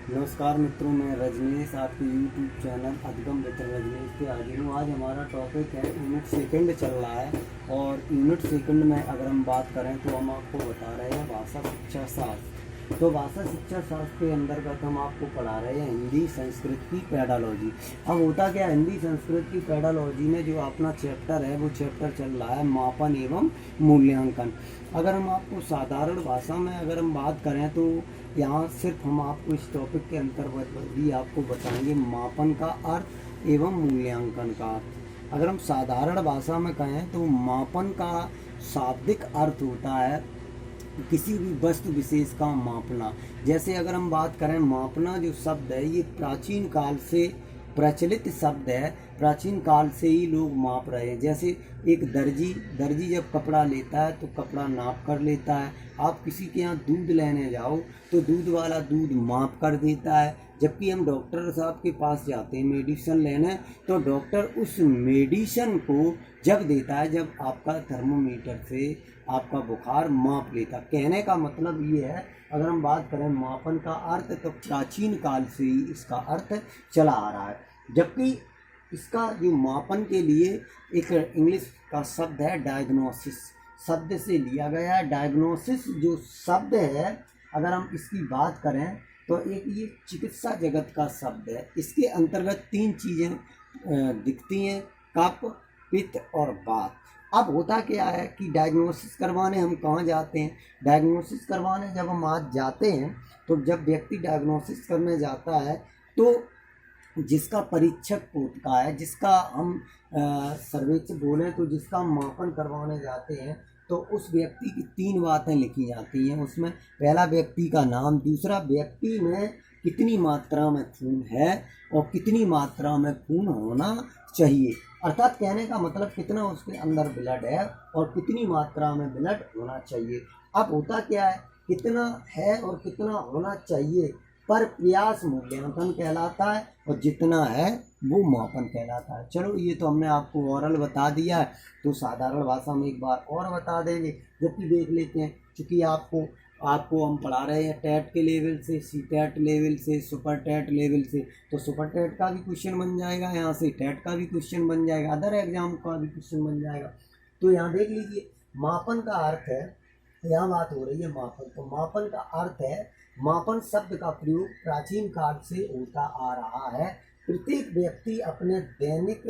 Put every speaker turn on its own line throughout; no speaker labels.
नमस्कार मित्रों, मैं रजनीश आपके यूट्यूब चैनल अधिगम मित्र रजनीश पे हाजिर हूँ। आज हमारा टॉपिक है यूनिट सेकंड चल रहा है और यूनिट सेकंड में अगर हम बात करें तो हम आपको बता रहे हैं भाषा शिक्षा शास्त्र। तो भाषा शिक्षा शास्त्र के अंतर्गत हम आपको पढ़ा रहे हैं हिंदी संस्कृत की पैडालॉजी। अब होता क्या, हिंदी संस्कृत की पैडालॉजी में जो अपना चैप्टर है वो चैप्टर चल रहा है मापन एवं मूल्यांकन। अगर हम आपको साधारण भाषा में अगर हम बात करें तो यहाँ सिर्फ हम आपको इस टॉपिक के अंतर्गत भी आपको बताएंगे मापन का अर्थ एवं मूल्यांकन का अर्थ। अगर हम साधारण भाषा में कहें तो मापन का शाब्दिक अर्थ होता है किसी भी वस्तु विशेष का मापना। जैसे अगर हम बात करें मापना जो शब्द है ये प्राचीन काल से प्रचलित शब्द है, प्राचीन काल से ही लोग माप रहे हैं। जैसे एक दर्जी जब कपड़ा लेता है तो कपड़ा नाप कर लेता है। आप किसी के यहाँ दूध लेने जाओ तो दूध वाला दूध माप कर देता है। जबकि हम डॉक्टर साहब के पास जाते हैं मेडिसिन लेने तो डॉक्टर उस मेडिसिन को जब देता है जब आपका थर्मोमीटर से आपका बुखार माप लेता। कहने का मतलब ये है, अगर हम बात करें मापन का अर्थ तो प्राचीन काल से ही इसका अर्थ चला आ रहा है। जबकि इसका जो मापन के लिए एक इंग्लिश का शब्द है डायग्नोसिस, शब्द से लिया गया है। डायग्नोसिस जो शब्द है अगर हम इसकी बात करें तो एक ये चिकित्सा जगत का शब्द है। इसके अंतर्गत 3 चीज़ें दिखती हैं, कफ, पित्त और वात। अब होता क्या है कि डायग्नोसिस करवाने हम कहाँ जाते हैं? डायग्नोसिस करवाने जब हम आज जाते हैं तो जब व्यक्ति डायग्नोसिस करने जाता है तो जिसका परीक्षक होता है, जिसका हम सर्वेक्षक बोले तो जिसका हम मापन करवाने जाते हैं तो उस व्यक्ति की 3 बातें लिखी जाती हैं। उसमें पहला व्यक्ति का नाम, दूसरा व्यक्ति में कितनी मात्रा में खून है और कितनी मात्रा में खून होना चाहिए, अर्थात कहने का मतलब कितना उसके अंदर ब्लड है और कितनी मात्रा में ब्लड होना चाहिए। अब होता क्या है, कितना है और कितना होना चाहिए पर प्रयास मूल्यांकन कहलाता है और जितना है वो मापन कहलाता है। चलो ये तो हमने आपको ओरल बता दिया है, तो साधारण भाषा में एक बार और बता देंगे। जबकि देख लेते हैं, चूँकि आपको हम पढ़ा रहे हैं टेट के लेवल से, सी टेट लेवल से, सुपर टेट लेवल से, तो सुपर टेट का भी क्वेश्चन बन जाएगा, यहाँ से टेट का भी क्वेश्चन बन जाएगा, अदर एग्जाम का भी क्वेश्चन बन जाएगा। तो यहाँ देख लीजिए मापन का अर्थ है, यहाँ बात हो रही है मापन, तो मापन का अर्थ है, मापन शब्द का प्रयोग प्राचीन काल से होता आ रहा है। प्रत्येक व्यक्ति अपने दैनिक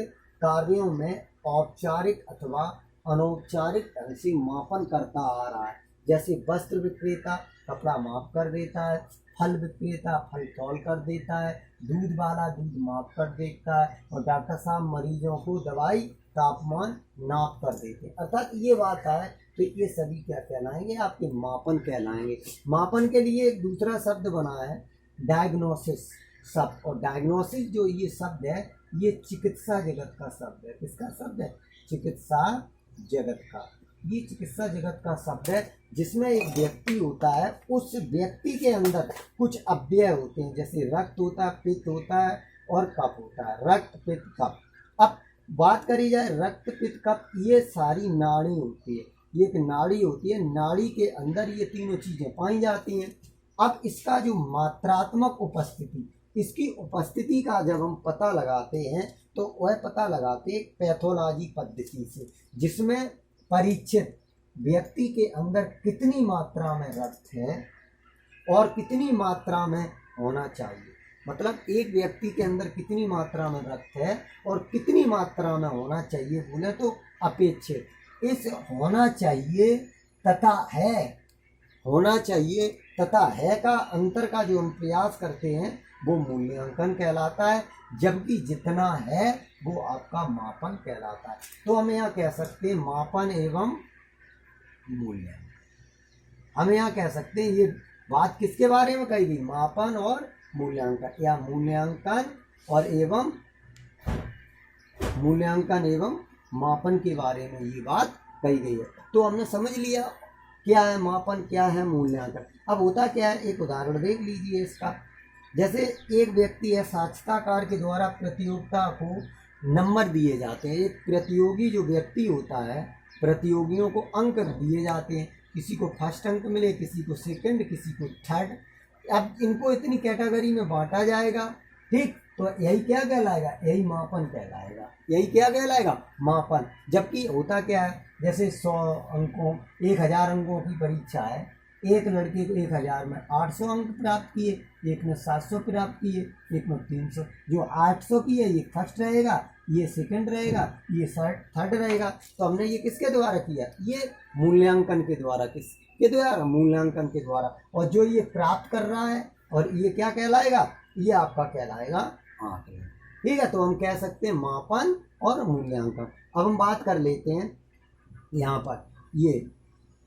कार्यों में औपचारिक अथवा अनौपचारिक ढंग से मापन करता आ रहा है। जैसे वस्त्र विक्रेता कपड़ा माप कर देता है, फल विक्रेता फल तौल कर देता है, दूध वाला दूध माप कर देता है और डॉक्टर साहब मरीजों को दवाई तापमान नाप कर देते हैं। अर्थात ये बात है, तो ये सभी क्या कहलाएंगे? आपके मापन कहलाएंगे। मापन के लिए एक दूसरा शब्द बना है डायग्नोसिस शब्द, और डायग्नोसिस जो ये शब्द है ये चिकित्सा जगत का शब्द है। किसका शब्द है? चिकित्सा जगत का। ये चिकित्सा जगत का शब्द है जिसमें एक व्यक्ति होता है, उस व्यक्ति के अंदर कुछ अव्यय होते हैं, जैसे रक्त होता है, पित्त होता है और कफ होता है। रक्त, पित्त, कफ। अब बात करी जाए रक्त, पित्त, कफ, ये सारी नाड़ी होती है, ये एक नाड़ी होती है, नाड़ी के अंदर ये तीनों चीज़ें पाई जाती हैं। अब इसका जो मात्रात्मक उपस्थिति, इसकी उपस्थिति का जब हम पता लगाते हैं तो वह पता लगाते हैं पैथोलॉजी पद्धति से, जिसमें परीक्षित व्यक्ति के अंदर कितनी मात्रा में रक्त है और कितनी मात्रा में होना चाहिए। मतलब एक व्यक्ति के अंदर कितनी मात्रा में रक्त है और कितनी मात्रा में होना चाहिए बोले तो अपेक्षित। इस होना चाहिए तथा है, होना चाहिए तथा है का अंतर का जो हम प्रयास करते हैं वो मूल्यांकन कहलाता है, जबकि जितना है वो आपका मापन कहलाता है। तो हम यहाँ कह सकते हैं मापन एवं मूल्यांकन। हम यहाँ कह सकते हैं ये बात किसके बारे में कही गई? मापन और मूल्यांकन, या मूल्यांकन और एवं मूल्यांकन एवं मापन के बारे में ये बात कही गई है। तो हमने समझ लिया क्या है मापन, क्या है मूल्यांकन। अब होता क्या है, एक उदाहरण देख लीजिए इसका। जैसे एक व्यक्ति है, साक्षात्कार के द्वारा प्रतियोगिता को नंबर दिए जाते हैं। एक प्रतियोगी जो व्यक्ति होता है, प्रतियोगियों को अंक दिए जाते हैं, किसी को फर्स्ट अंक मिले, किसी को सेकंड, किसी को थर्ड। अब इनको इतनी कैटेगरी में बांटा जाएगा, ठीक, तो यही क्या कहलाएगा, यही मापन कहलाएगा, यही क्या कहलाएगा, मापन। जबकि होता क्या है, जैसे 100 अंकों 1000 अंकों की परीक्षा है, एक लड़के को 1000 में 800 अंक प्राप्त किए, एक ने 700 प्राप्त किए, एक में 300। जो 800 की है ये फर्स्ट रहेगा, ये सेकंड रहेगा, ये थर्ड रहेगा। तो हमने ये किसके द्वारा किया, ये मूल्यांकन के द्वारा, किसके द्वारा, मूल्यांकन के द्वारा। और जो ये प्राप्त कर रहा है, और ये क्या कहलाएगा, ये आपका कहलाएगा आकलन। ठीक है, तो हम कह सकते हैं मापन और मूल्यांकन। अब हम बात कर लेते हैं यहाँ पर ये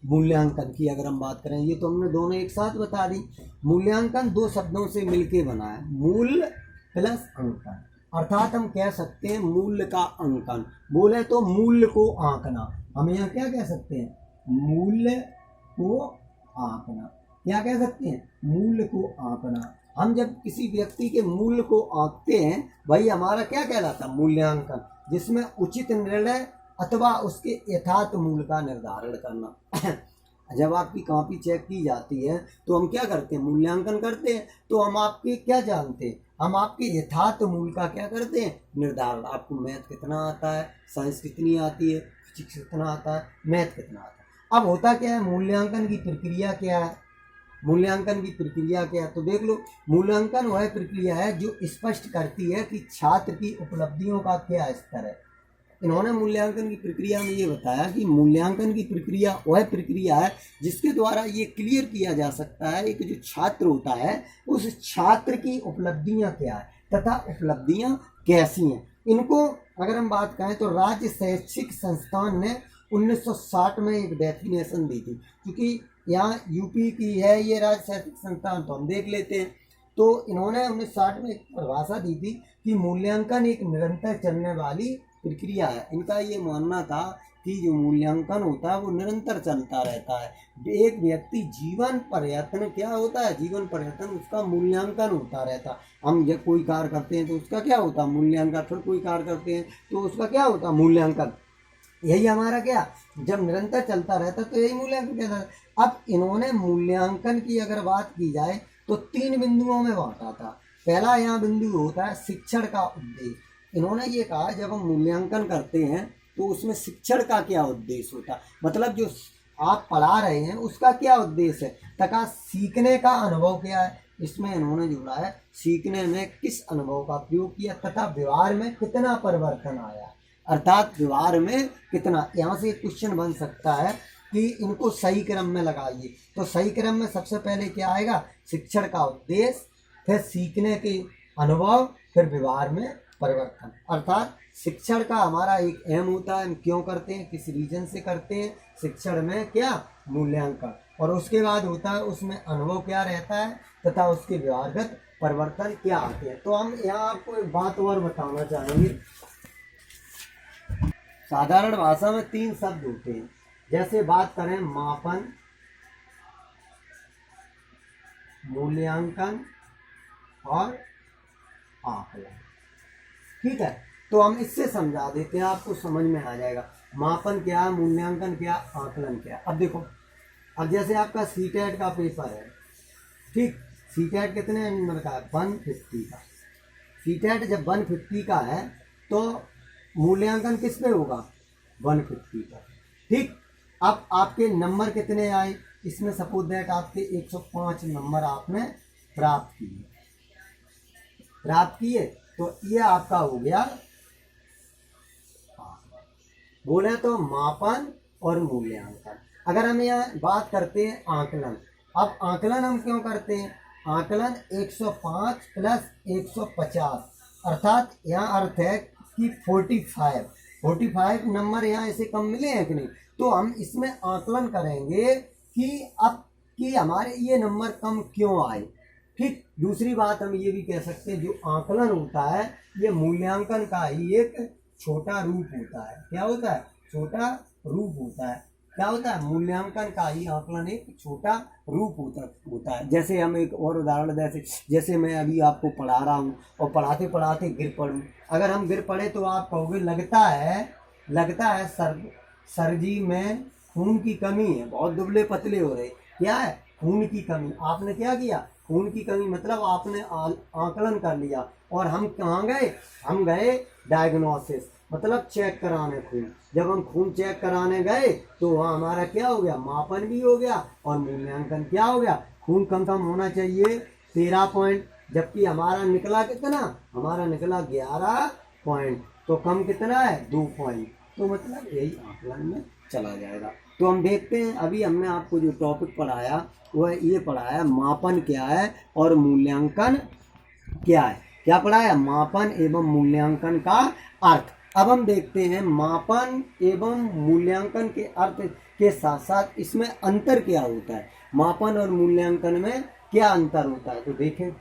मूल्यांकन की। अगर हम बात करें, ये तो हमने दोनों एक साथ बता दी। मूल्यांकन दो शब्दों से मिलके बना है, मूल प्लस अंकन। अर्थात हम कह सकते हैं मूल्य का अंकन। बोले तो मूल्य को आंकना, हम यहाँ क्या कह सकते हैं, मूल्य को आंकना। क्या कह सकते हैं, मूल्य को आंकना। हम जब किसी व्यक्ति के मूल्य को आंकते हैं, भाई हमारा क्या कहलाता है, मूल्यांकन, जिसमें उचित निर्णय अथवा उसके यथार्थ मूल्य का निर्धारण करना। जब आपकी कॉपी चेक की जाती है तो हम क्या करते हैं, मूल्यांकन करते हैं। तो हम आपके क्या जानते हैं, हम आपके यथार्थ मूल्य का क्या करते हैं, निर्धारण। आपको मैथ कितना आता है, साइंस कितनी आती है, फिजिक्स कितना आता है, मैथ कितना आता है। अब होता क्या है, मूल्यांकन की प्रक्रिया क्या है, मूल्यांकन की प्रक्रिया क्या है, तो देख लो। मूल्यांकन वह प्रक्रिया है जो स्पष्ट करती है कि छात्र की उपलब्धियों का क्या स्तर है। इन्होंने मूल्यांकन की प्रक्रिया में ये बताया कि मूल्यांकन की प्रक्रिया वह प्रक्रिया है जिसके द्वारा ये क्लियर किया जा सकता है कि जो छात्र होता है उस छात्र की उपलब्धियां क्या है तथा उपलब्धियां कैसी हैं। इनको अगर हम बात करें तो राज्य शैक्षिक संस्थान ने 1960 में एक डेफिनेशन दी थी, क्योंकि यहाँ यूपी की है ये राज्य शैक्षिक संस्थान, तो हम देख लेते हैं। तो इन्होंने 1960 में एक परिभाषा दी थी कि मूल्यांकन एक निरंतर चलने वाली प्रक्रिया है। इनका ये मानना था कि जो मूल्यांकन होता है वो निरंतर चलता रहता है। एक व्यक्ति जीवन पर्यटन क्या होता है, जीवन पर्यटन उसका मूल्यांकन होता रहता है। हम जब कोई कार्य करते हैं तो उसका क्या होता है, मूल्यांकन। फिर कोई कार्य करते हैं तो उसका क्या होता है, मूल्यांकन। यही हमारा क्या, जब निरंतर चलता रहता तो यही मूल्यांकन कहता है। अब इन्होंने मूल्यांकन की अगर बात की जाए तो 3 बिंदुओं में बांटा था। पहला यहाँ बिंदु होता है शिक्षण का उद्देश्य। इन्होंने ये कहा जब हम मूल्यांकन करते हैं तो उसमें शिक्षण का क्या उद्देश्य होता है, मतलब जो आप पढ़ा रहे हैं उसका क्या उद्देश्य है, तथा सीखने का अनुभव क्या है। इसमें इन्होंने जोड़ा है सीखने में किस अनुभव का प्रयोग किया तथा व्यवहार में कितना परिवर्तन आया, अर्थात व्यवहार में कितना। यहाँ से क्वेश्चन बन सकता है कि इनको सही क्रम में लगाइए, तो सही क्रम में सबसे पहले क्या आएगा, शिक्षण का उद्देश्य, फिर सीखने के अनुभव, फिर व्यवहार में परिवर्तन। अर्थात शिक्षण का हमारा एक एम होता है, हम क्यों करते हैं, किस रीजन से करते हैं, शिक्षण में क्या, मूल्यांकन। और उसके बाद होता है उसमें अनुभव क्या रहता है तथा उसके व्यवहारगत परिवर्तन क्या आते हैं। तो हम यहाँ आपको एक बात और बताना चाहेंगे। साधारण भाषा में 3 शब्द होते हैं, जैसे बात करें मापन, मूल्यांकन और आकलन। ठीक है, तो हम इससे समझा देते हैं, आपको समझ में आ जाएगा मापन क्या है, मूल्यांकन क्या, आकलन क्या। अब देखो, अब जैसे आपका सीटेट का पेपर है, ठीक, सीटेट कितने नंबर का है, 150 का। सीटेट जब 150 का है तो मूल्यांकन किस पे होगा, 150 का। ठीक, अब आपके नंबर कितने आए, इसमें सपोज दैट आपके 105 नंबर आपने प्राप्त किए, तो ये आपका हो गया, बोले तो मापन और मूल्यांकन। अगर हम यहाँ बात करते हैं आकलन, अब आकलन हम क्यों करते हैं, आकलन 105 प्लस 150, अर्थात यहाँ अर्थ है कि 45 नंबर यहाँ ऐसे कम मिले हैं कि नहीं, तो हम इसमें आकलन करेंगे कि अब कि हमारे ये नंबर कम क्यों आए। ठीक, दूसरी बात हम ये भी कह सकते हैं, जो आकलन होता है ये मूल्यांकन का ही एक छोटा रूप होता है। क्या होता है, छोटा रूप होता है। क्या होता है, मूल्यांकन का ही आकलन एक छोटा रूप होता है। जैसे हम एक और उदाहरण, जैसे मैं अभी आपको पढ़ा रहा हूँ और पढ़ाते पढ़ाते गिर पड़ूँ। अगर हम गिर पड़े तो आप कहोगे लगता है सर जी में खून की कमी है, बहुत दुबले पतले हो रहे, क्या है, खून की कमी। आपने क्या किया, खून की कमी मतलब आपने आकलन कर लिया। और हम कहाँ गए, हम गए डायग्नोसिस मतलब चेक कराने खून। जब हम खून चेक कराने गए तो वहाँ हमारा क्या हो गया, मापन भी हो गया और मूल्यांकन क्या हो गया। खून कम कम होना चाहिए 13 पॉइंट, जबकि हमारा निकला कितना, हमारा निकला 11 पॉइंट, तो कम कितना है 2 पॉइंट। तो मतलब यही आकलन में चला जाएगा। तो हम देखते हैं, अभी हमने आपको जो टॉपिक पढ़ाया वह ये पढ़ाया मापन क्या है और मूल्यांकन क्या है। क्या पढ़ाया, मापन एवं मूल्यांकन का अर्थ। अब हम देखते हैं मापन एवं मूल्यांकन के अर्थ के साथ साथ इसमें अंतर क्या होता है, मापन और मूल्यांकन में क्या अंतर होता है। तो देखें,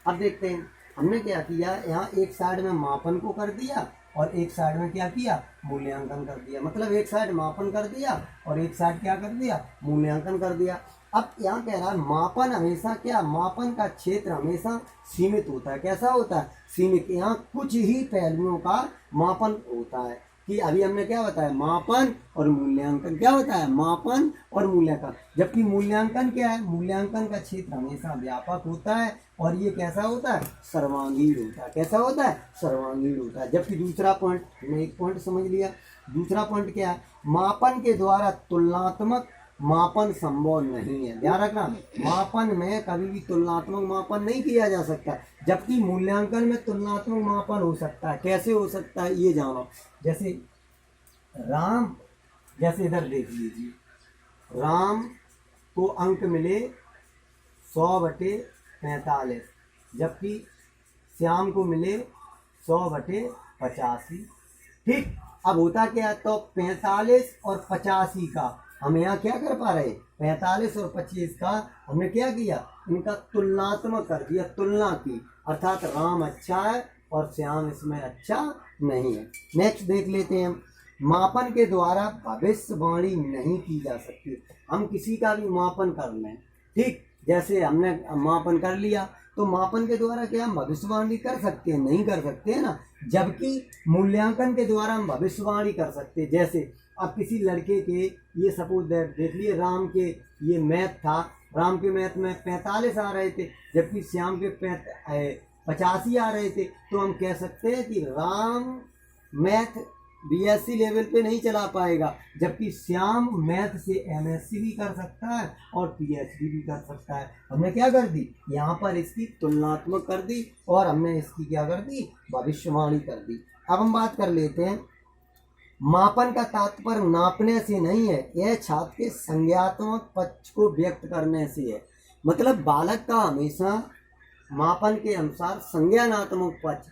अब देखते हैं हमने क्या किया, यहाँ एक साइड में मापन को कर दिया और एक साइड में क्या किया, मूल्यांकन कर दिया। मतलब एक साइड मापन कर दिया और एक साइड क्या कर दिया, मूल्यांकन कर दिया। अब यहाँ कह रहा है मापन हमेशा क्या, मापन का क्षेत्र हमेशा सीमित होता है। कैसा होता है, सीमित। यहाँ कुछ ही पहलुओं का मापन होता है कि अभी हमने क्या बताया, मापन और मूल्यांकन। क्या होता है, मापन और मूल्यांकन। जबकि मूल्यांकन क्या है, मूल्यांकन का क्षेत्र हमेशा व्यापक होता है और ये कैसा होता है, सर्वांगीण होता है। कैसा होता है, सर्वांगीण होता है। जबकि दूसरा पॉइंट, हमने एक पॉइंट समझ लिया, दूसरा पॉइंट क्या है, मापन के द्वारा तुलनात्मक मापन संभव नहीं है। ध्यान रखना, मापन में कभी भी तुलनात्मक मापन नहीं किया जा सकता, जबकि मूल्यांकन में तुलनात्मक मापन हो सकता है। कैसे हो सकता है ये जानो। जैसे राम, जैसे इधर देख लीजिए, राम को अंक मिले 100/45, जबकि श्याम को मिले 100/85। ठीक, अब होता क्या है, तो 45 और 85 का हम यहाँ क्या कर पा रहे, 45 और 25 का हमने क्या किया, इनका तुलनात्मक कर दिया, तुलना की। अर्थात राम अच्छा है और श्याम इसमें अच्छा नहीं है। नेक्स्ट देख लेते हैं, मापन के द्वारा भविष्यवाणी नहीं की जा सकती। हम किसी का भी मापन कर लें, ठीक, जैसे हमने मापन कर लिया तो मापन के द्वारा क्या हम भविष्यवाणी कर सकते हैं, नहीं कर सकते हैं ना। जबकि मूल्यांकन के द्वारा हम भविष्यवाणी कर सकते हैं। जैसे अब किसी लड़के के, ये सपोज देख लिए, राम के ये मैथ था, राम के मैथ में 45 आ रहे थे, जबकि श्याम के 85 आ रहे थे। तो हम कह सकते हैं कि राम मैथ बीएससी लेवल पे नहीं चला पाएगा, जबकि श्याम मैथ से एमएससी भी कर सकता है और पीएचडी भी कर सकता है। हमने क्या कर दी, यहाँ पर इसकी तुलनात्मक कर दी और हमने इसकी क्या कर दी, भविष्यवाणी कर दी। अब हम बात कर लेते हैं, मापन का तात्पर्य नापने से नहीं है, यह छात्र के संज्ञात्मक पक्ष को व्यक्त करने से है। मतलब बालक का हमेशा मापन के अनुसार संज्ञानात्मक पक्ष,